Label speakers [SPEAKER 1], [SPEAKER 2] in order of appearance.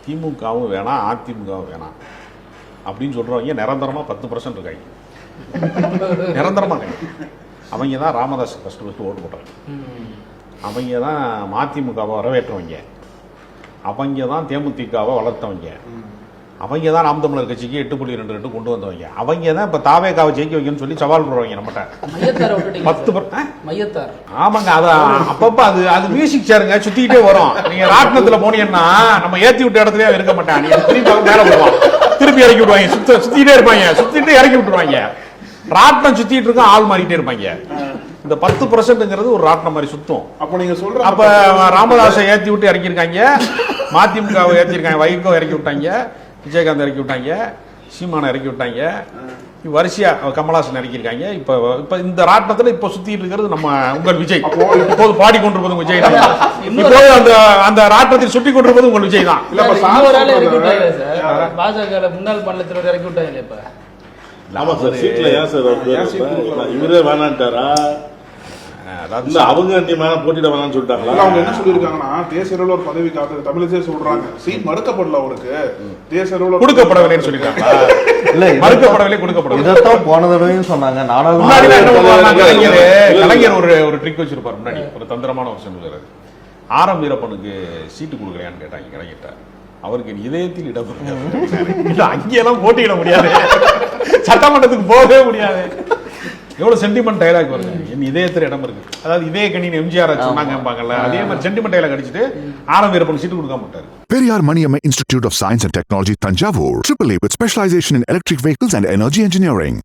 [SPEAKER 1] திமுகவும் வேணாம் அதிமுகவும் வேணாம் அப்படின்னு சொல்கிறவங்க நிரந்தரமாக 10% இருக்காங்க. நிரந்தரமாக அவங்க தான் ராமதாஸ் ஃபஸ்ட்டு ஓட்டு போட்டாங்க. அவங்க தான் மதிமுகவை வரவேற்றவங்க. அவங்க தான் தேமுதிகவை வளர்த்தவங்க. அவங்க தான் நாம் தமிழர் கட்சிக்கு 8.22 கொண்டு வந்தவங்க. அவங்க தான் இப்போ தாவேகாவை ஜெயிக்க வைக்கணும்னு சொல்லி சவால் போடுறவங்க நம்மகிட்ட
[SPEAKER 2] 10%.
[SPEAKER 1] ஆமாங்க. அது அப்பப்போ அது மியூசிக் சேருங்க, சுத்திக்கிட்டே வரும். நீங்க ராட்டினத்தில் போனீங்கன்னா நம்ம ஏற்றி விட்ட இடத்துலயே இருக்க மாட்டாங்க. நீங்க திருப்பி மேலே போடுவோம், திருப்பி இறக்கி விடுவாங்க. சுத்திட்டே இருப்பாங்க, சுத்திட்டு இறக்கி விட்டுருவாங்க. ராட்டினம் சுத்திட்டு இருக்கும், ஆள் மாறிட்டே இருப்பாங்க. இந்த 10%ங்கிறது ஒரு ராட்டினம் மாதிரி சுத்தம்.
[SPEAKER 3] அப்ப நீங்க சொல்ற
[SPEAKER 1] அப்ப ராமதாஸை ஏற்றி விட்டு இறக்கியிருக்காங்க, மதிமுகவை ஏற்றிருக்காங்க, வைகோ இறக்கி விட்டாங்க, விஜயகாந்த் இறக்கி விட்டாங்க, சீமானை இறக்கி விட்டாங்க, வரிசையா கமலஹாசன் இறக்கியிருக்காங்க. இப்ப இந்த ராட்டினத்துல இப்ப சுத்திட்டு இருக்கிறது நம்ம உங்கள் விஜய். இப்போது பாடிக்கொண்டிருப்பது விஜய் தான். இப்போது அந்த ராட்டினத்தில் சுட்டி கொண்டிருப்பது உங்கள் விஜய் தான்.
[SPEAKER 2] பாஜக முன்னாள் மாநிலத்தில் இறக்கி விட்டாங்க. இப்ப
[SPEAKER 4] ஆமா சார், சீட்ல ஏன் சார் இவரே வேணான்ட்டாரா? அவங்க போட்டியிட வேணாம்னு சொல்லிட்டாங்களா?
[SPEAKER 3] அவங்க என்ன சொல்லிருக்காங்கன்னா, தேசிய அளவில் ஒரு பதவி காத்து தமிழிசை சொல்றாங்க. சீட் மறுக்கப்படல, அவருக்கு தேசிய அளவில்
[SPEAKER 1] கொடுக்கப்படவில்லைன்னு சொல்லிட்டாங்க. இல்ல மறுக்கப்படவில்லை, கொடுக்கப்படவில்லை.
[SPEAKER 5] இதைத்தான் போன தடவையும் சொன்னாங்க.
[SPEAKER 1] கலைஞர் ஒரு ட்ரிக் வச்சிருப்பாரு முன்னாடி, ஒரு தந்திரமான ஒரு சொல்லுறாரு. ஆரம் வீரப்பனுக்கு சீட்டு கொடுக்கலையான்னு கேட்டாங்க கலைஞர்கிட்ட. அவருக்கு என் இதயத்தில் இடம் இல்ல, அங்கெல்லாம் போட்டியிட முடியாது, சட்டமன்றத்துக்கு போகவே முடியாது. எவ்வளவு சென்டிமெண்ட் டைலாக் வருது. என் இதயத்தில் இடம் இருக்கு. அதாவது இதய கணினி எம்ஜிஆர் சொன்னாங்கல்ல, அதே மாதிரி சென்டிமெண்ட் டைலாக் அடிச்சுட்டு ஆரம் வீரப்பன் சீட்டு கொடுக்காம விட்டாரு.
[SPEAKER 6] Periyar Maniamma Institute of Science and Technology, Tanjavur, AAA with specialization in electric vehicles and energy engineering.